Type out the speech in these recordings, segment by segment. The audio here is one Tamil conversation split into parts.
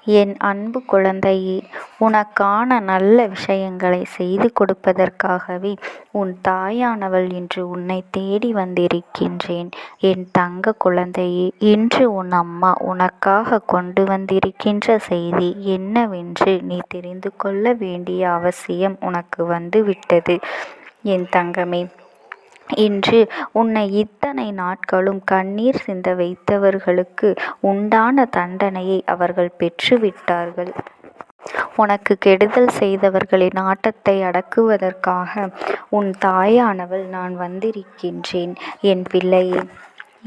என் அன்பு குழந்தையே, உனக்கான நல்ல விஷயங்களை செய்து கொடுப்பதற்காகவே உன் தாயானவள் இன்று உன்னை தேடி வந்திருக்கின்றேன். என் தங்க குழந்தையே, இன்று உன் அம்மா உனக்காக கொண்டு வந்திருக்கின்ற செய்தி என்னவென்று நீ தெரிந்து கொள்ள வேண்டிய அவசியம் உனக்கு வந்துவிட்டது. என் தங்கமே, இன்று உன்னை இத்தனை நாட்களும் கண்ணீர் சிந்த வைத்தவர்களுக்கு உண்டான தண்டனையை அவர்கள் பெற்றுவிட்டார்கள். உனக்கு கெடுதல் செய்தவர்களின் ஆட்டத்தை அடக்குவதற்காக உன் தாயானவள் நான் வந்திருக்கின்றேன். என் பிள்ளையே,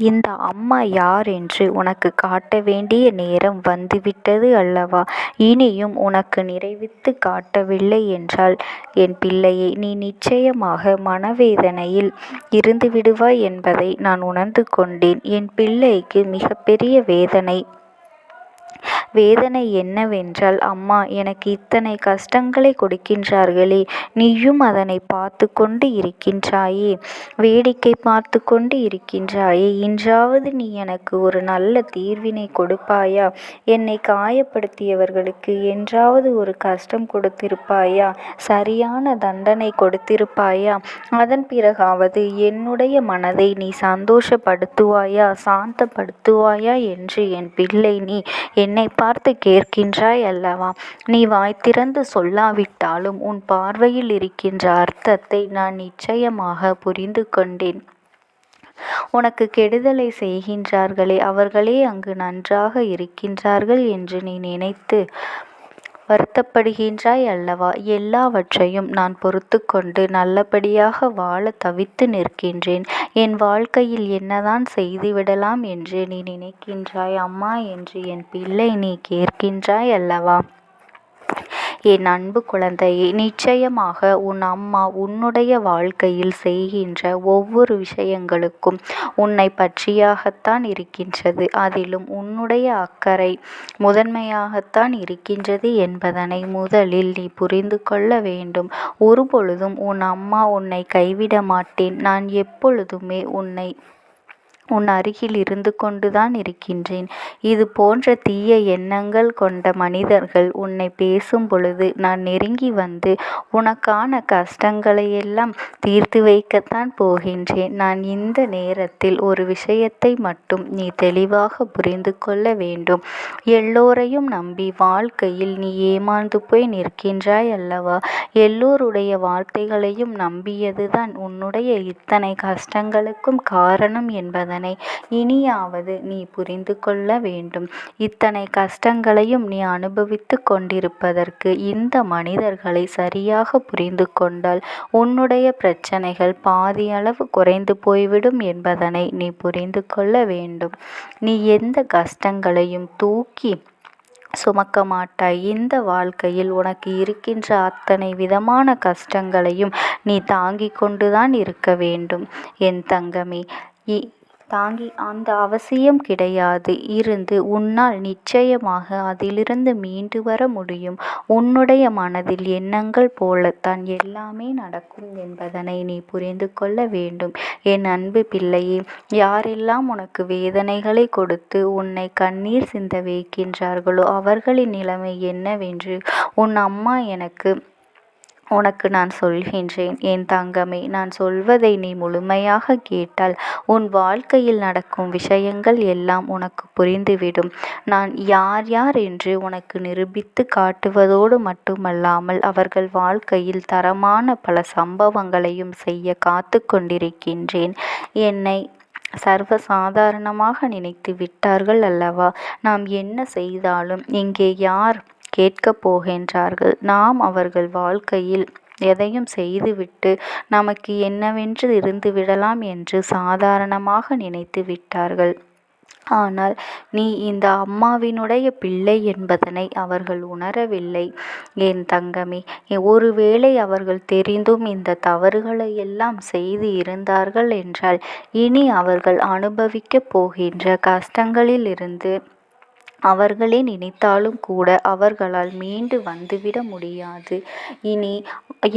இந்த அம்மா யார் என்று உனக்கு காட்ட வேண்டிய நேரம் வந்துவிட்டது அல்லவா? இனியும் உனக்கு நிறைவித்து காட்டவில்லை என்றால் என் பிள்ளையை, நீ நிச்சயமாக மனவேதனையில் இருந்து விடுவாய் என்பதை நான் உணர்ந்து கொண்டேன். என் பிள்ளைக்கு மிகப்பெரிய வேதனை என்னவென்றால், அம்மா எனக்கு இத்தனை கஷ்டங்களை கொடுக்கின்றார்களே, நீயும் அதனை பார்த்து கொண்டு இருக்கின்றாயே, வேடிக்கை பார்த்து கொண்டு இருக்கின்றாயே. இன்றாவது நீ எனக்கு ஒரு நல்ல தீர்வினை கொடுப்பாயா? என்னை காயப்படுத்தியவர்களுக்கு என்றாவது ஒரு கஷ்டம் கொடுத்திருப்பாயா? சரியான தண்டனை கொடுத்திருப்பாயா? அதன் பிறகாவது என்னுடைய மனதை நீ சந்தோஷப்படுத்துவாயா, சாந்தப்படுத்துவாயா என்று என் பிள்ளை நீ என்னை பார்த்து கேட்கின்றாய் அல்லவா? நீ வாய் திறந்து சொல்லாவிட்டாலும் உன் பார்வையில் இருக்கின்ற அர்த்தத்தை நான் நிச்சயமாக புரிந்து கொண்டேன். உனக்கு கெடுதலை செய்கின்றார்களே, அவர்களே அங்கு நன்றாக இருக்கின்றார்கள் என்று நீ நினைத்து வருத்தப்படுகின்றாய் அல்லவா? எல்லாவற்றையும் நான் பொறுத்து கொண்டு நல்லபடியாக வாழ தவித்து நிற்கின்றேன். என் வாழ்க்கையில் என்னதான் செய்துவிடலாம் என்று நீ நினைக்கின்றாய் அம்மா என்று என் பிள்ளை நீ கேட்கின்றாய் அல்லவா? என் அன்பு குழந்தையே, நிச்சயமாக உன் அம்மா உன்னுடைய வாழ்க்கையில் செய்கின்ற ஒவ்வொரு விஷயங்களுக்கும் உன்னை பற்றியாகத்தான் இருக்கின்றது. அதிலும் உன்னுடைய அக்கறை முதன்மையாகத்தான் இருக்கின்றது என்பதனை முதலில் நீ புரிந்து கொள்ள வேண்டும். ஒருபொழுதும் உன் அம்மா உன்னை கைவிட மாட்டேன். நான் எப்பொழுதுமே உன் அருகில் இருந்து கொண்டுதான் இருக்கின்றேன். இது போன்ற தீய எண்ணங்கள் கொண்ட மனிதர்கள் உன்னை பேசும் பொழுது நான் நெருங்கி வந்து உனக்கான கஷ்டங்களையெல்லாம் தீர்த்து வைக்கத்தான் போகின்றேன். நான் இந்த நேரத்தில் ஒரு விஷயத்தை மட்டும் நீ தெளிவாக புரிந்து கொள்ள வேண்டும். எல்லோரையும் நம்பி வாழ்க்கையில் நீ ஏமாந்து போய் நிற்கின்றாய் அல்லவா? எல்லோருடைய வார்த்தைகளையும் நம்பியதுதான் உன்னுடைய இத்தனை கஷ்டங்களுக்கும் காரணம் என்பதனை இனியாவது நீ புரிந்து கொள்ள வேண்டும். இத்தனை கஷ்டங்களையும் நீ அனுபவித்து கொண்டிருப்பதற்கு இந்த மனிதர்களை சரியாக புரிந்து கொண்டால் உன்னுடைய பிரச்சனைகள் பாதியளவு குறைந்து போய்விடும் என்பதனை நீ புரிந்து கொள்ள வேண்டும். நீ எந்த கஷ்டங்களையும் தூக்கி சுமக்க மாட்டாய். இந்த வாழ்க்கையில் உனக்கு இருக்கின்ற அத்தனை விதமான கஷ்டங்களையும் நீ தாங்கிக் கொண்டுதான் இருக்க வேண்டும். என் தங்கமே, தாங்கி அந்த அவசியம் கிடையாது. இருந்து உன்னால் நிச்சயமாக அதிலிருந்து மீண்டு வர முடியும். உன்னுடைய மனதில் எண்ணங்கள் போலத்தான் எல்லாமே நடக்கும் என்பதனை நீ புரிந்து கொள்ள வேண்டும். என் அன்பு பிள்ளையே, யாரெல்லாம் உனக்கு வேதனைகளை கொடுத்து உன்னை கண்ணீர் சிந்த வைக்கின்றார்களோ அவர்களின் நிலைமை என்னவென்று உன் அம்மா உனக்கு நான் சொல்கின்றேன். என் தங்கமே, நான் சொல்வதை நீ முழுமையாக கேட்டால் உன் வாழ்க்கையில் நடக்கும் விஷயங்கள் எல்லாம் உனக்கு புரிந்துவிடும். நான் யார் யார் என்று உனக்கு நிரூபித்து காட்டுவதோடு மட்டுமல்லாமல் அவர்கள் வாழ்க்கையில் தரமான பல சம்பவங்களையும் செய்ய காத்து கொண்டிருக்கின்றேன். என்னை சர்வசாதாரணமாக நினைத்து விட்டார்கள் அல்லவா? நாம் என்ன செய்தாலும் இங்கே யார் கேட்கப் போகின்றார்கள்? நாம் அவர்கள் வாழ்க்கையில் எதையும் செய்துவிட்டு நமக்கு என்னவென்று இருந்து விடலாம் என்று சாதாரணமாக நினைத்து விட்டார்கள். ஆனால் நீ இந்த அம்மாவினுடைய பிள்ளை என்பதனை அவர்கள் உணரவில்லை. என் தங்கமே, ஒருவேளை அவர்கள் தெரிந்தும் இந்த தவறுகளை எல்லாம் செய்து இருந்தார்கள் என்றால் இனி அவர்கள் அனுபவிக்கப் போகின்ற கஷ்டங்களில் இருந்து அவர்களே நினைத்தாலும் கூட அவர்களால் மீண்டு வந்துவிட முடியாது. இனி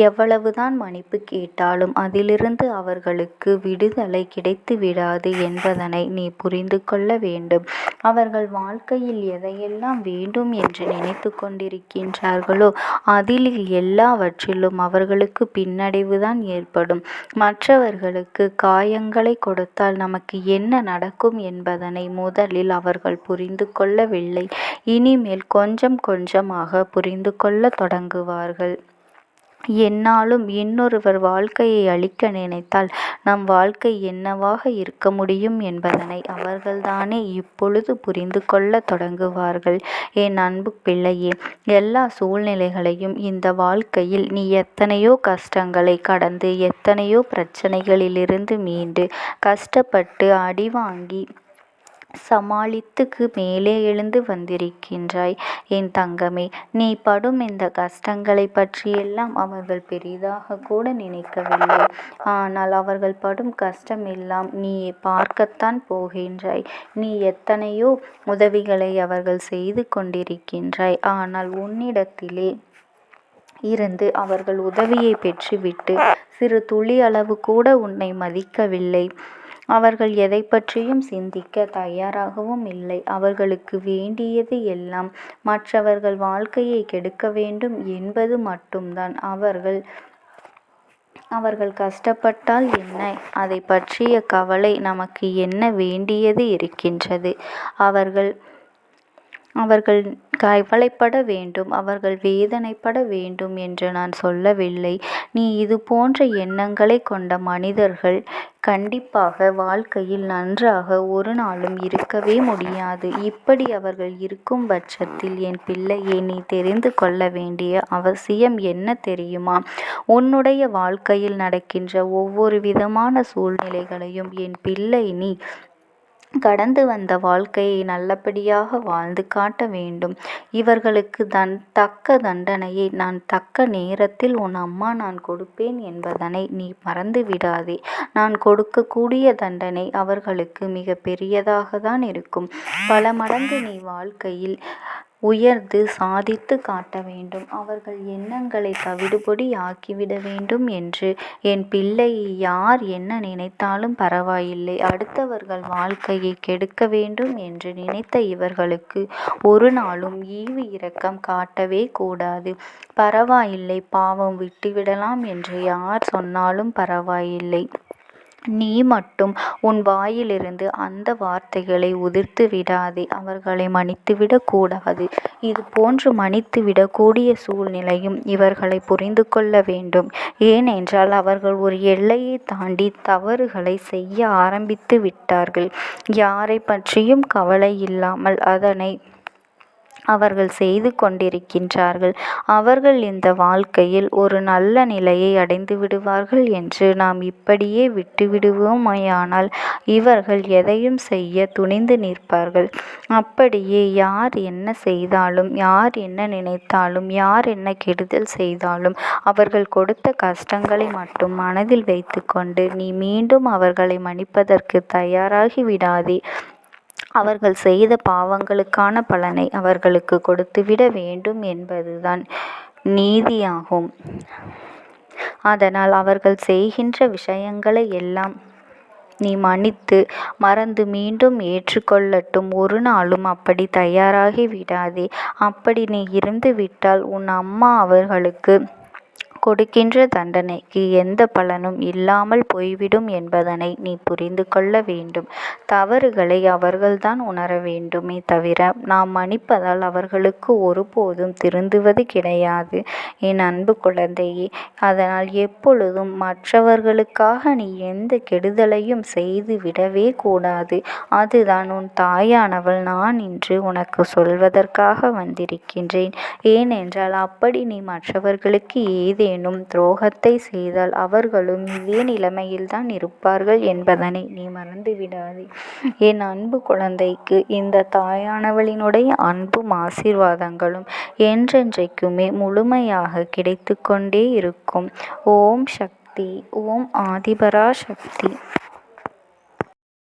எவ்வளவுதான் மன்னிப்பு கேட்டாலும் அதிலிருந்து அவர்களுக்கு விடுதலை கிடைத்து விடாது என்பதனை நீ புரிந்து கொள்ள வேண்டும். அவர்கள் வாழ்க்கையில் எதையெல்லாம் வேண்டும் என்று நினைத்து கொண்டிருக்கின்றார்களோ அதில் எல்லாவற்றிலும் அவர்களுக்கு பின்னடைவுதான் ஏற்படும். மற்றவர்களுக்கு காயங்களை கொடுத்தால் நமக்கு என்ன நடக்கும் என்பதனை முதலில் அவர்கள் புரிந்து கொள்ளவில்லை. இனிமேல் கொஞ்சம் கொஞ்சமாக புரிந்து கொள்ள தொடங்குவார்கள். என்னாலும் இன்னொருவர் வாழ்க்கையை அழிக்க நினைத்தால் நம் வாழ்க்கை என்னவாக இருக்க முடியும் என்பதனை அவர்கள்தானே இப்பொழுது புரிந்து கொள்ள தொடங்குவார்கள். என் அன்பு பிள்ளையே, எல்லா சூழ்நிலைகளையும் இந்த வாழ்க்கையில் நீ எத்தனையோ கஷ்டங்களை கடந்து எத்தனையோ பிரச்சனைகளிலிருந்து மீண்டு கஷ்டப்பட்டு அடி வாங்கி சமாளித்துக்கு மேலே எழுந்து வந்திருக்கின்றாய். என் தங்கமே, நீ படும் இந்த கஷ்டங்களை பற்றியெல்லாம் அவர்கள் பெரிதாக கூட நினைக்கவில்லை. ஆனால் அவர்கள் படும் கஷ்டம் எல்லாம் நீ பார்க்கத்தான் போகின்றாய். நீ எத்தனையோ உதவிகளை அவர்கள் செய்து கொண்டிருக்கின்றாய். ஆனால் உன்னிடத்திலே இருந்து அவர்கள் உதவியை பெற்றுவிட்டு சிறு துளி அளவு கூட உன்னை மதிக்கவில்லை. அவர்கள் எதை பற்றியும் சிந்திக்க தயாராகவும் இல்லை. அவர்களுக்கு வேண்டியது எல்லாம் மற்றவர்கள் வாழ்க்கையை கெடுக்க வேண்டும் என்பது மட்டும்தான். அவர்கள் கஷ்டப்பட்டால் என்ன, அதை பற்றிய கவலை நமக்கு என்ன வேண்டியது இருக்கின்றது? அவர்கள் கவலைப்பட வேண்டும், அவர்கள் வேதனைப்பட வேண்டும் என்று நான் சொல்லவில்லை. நீ இது போன்ற எண்ணங்களை கொண்ட மனிதர்கள் கண்டிப்பாக வாழ்க்கையில் நன்றாக ஒரு நாளும் இருக்கவே முடியாது. இப்படி அவர்கள் இருக்கும் பட்சத்தில் என் பிள்ளையை நீ தெரிந்து கொள்ள வேண்டிய அவசியம் என்ன தெரியுமா? உன்னுடைய வாழ்க்கையில் நடக்கின்ற ஒவ்வொரு விதமான சூழ்நிலைகளையும் என் பிள்ளை நீ கடந்து வந்த வாழ்க்கையை நல்லபடியாக வாழ்ந்து காட்ட வேண்டும். இவர்களுக்கு தக்க தண்டனையை நான் தக்க நேரத்தில் உன் அம்மா நான் கொடுப்பேன் என்பதனை நீ மறந்து விடாதே. நான் கொடுக்கக்கூடிய தண்டனை அவர்களுக்கு மிக பெரியதாக தான் இருக்கும். பல மடங்கு நீ வாழ்க்கையில் உயர்ந்து சாதித்து காட்ட வேண்டும். அவர்கள் எண்ணங்களை தவிடுபொடி ஆக்கிவிட வேண்டும் என்று என் பிள்ளை யார் என்ன நினைத்தாலும் பரவாயில்லை. அடுத்தவர்கள் வாழ்க்கையை கெடுக்க வேண்டும் என்று நினைத்த இவர்களுக்கு ஒரு நாளும் ஈவு இரக்கம் காட்டவே கூடாது. பரவாயில்லை, பாவம் விட்டுவிடலாம் என்று யார் சொன்னாலும் பரவாயில்லை. நீ மட்டும் உன் வாயிலிருந்து அந்த வார்த்தைகளை உதிர்த்து விடாதே. அவர்களை மன்னித்துவிடக் கூடாது. இது போன்று மன்னித்துவிடக்கூடிய சூழ்நிலையும் இவர்களை புரிந்து கொள்ள வேண்டும். ஏனென்றால் அவர்கள் ஒரு எல்லையை தாண்டி தவறுகளை செய்ய ஆரம்பித்து விட்டார்கள். யாரை பற்றியும் கவலை இல்லாமல் அதனை அவர்கள் செய்து கொண்டிருக்கின்றார்கள். அவர்கள் இந்த வாழ்க்கையில் ஒரு நல்ல நிலையை அடைந்து விடுவார்கள் என்று நாம் இப்படியே விட்டுவிடுவோமேயானால் இவர்கள் எதையும் செய்ய துணிந்து நிற்பார்கள். அப்படியே யார் என்ன செய்தாலும், யார் என்ன நினைத்தாலும், யார் என்ன கெடுதல் செய்தாலும் அவர்கள் கொடுத்த கஷ்டங்களை மட்டும் மனதில் வைத்து கொண்டு நீ மீண்டும் அவர்களை மன்னிப்பதற்கு தயாராகி விடாதே. அவர்கள் செய்த பாவங்களுக்கான பலனை அவர்களுக்கு கொடுத்துவிட வேண்டும் என்பதுதான் நீதியாகும். அதனால் அவர்கள் செய்கின்ற விஷயங்களை எல்லாம் நீ மன்னித்து மறந்து மீண்டும் ஏற்றுக்கொள்ளட்டும். ஒரு நாளும் அப்படி தயாராகி விடாதே. அப்படி நீ இருந்து விட்டால் உன் அம்மா அவர்களுக்கு கொடுக்கின்ற தண்டனைக்கு எந்த பலனும் இல்லாமல் போய்விடும் என்பதனை நீ புரிந்து கொள்ள வேண்டும். தவறுகளை அவர்கள்தான் உணர வேண்டுமே தவிர நாம் மன்னிப்பதால் அவர்களுக்கு ஒருபோதும் திருந்துவது கிடையாது என் அன்பு குழந்தையே. அதனால் எப்பொழுதும் மற்றவர்களுக்காக நீ எந்த கெடுதலையும் செய்து விடவே கூடாது. அதுதான் உன் தாயானவள் நான் இன்று உனக்கு சொல்வதற்காக வந்திருக்கின்றேன். ஏனென்றால் அப்படி நீ மற்றவர்களுக்கு ஏதேனும் துரோகத்தை செய்தால் அவர்களும் இதே நிலைமையில்தான் இருப்பார்கள் என்பதனை நீ மறந்து விடாதே. என் அன்பு குழந்தைக்கு இந்த தாயானவளினுடைய அன்பும் ஆசீர்வாதங்களும் என்றென்றைக்குமே முழுமையாக கிடைத்து கொண்டே இருக்கும். ஓம் சக்தி. ஓம் ஆதிபரா சக்தி.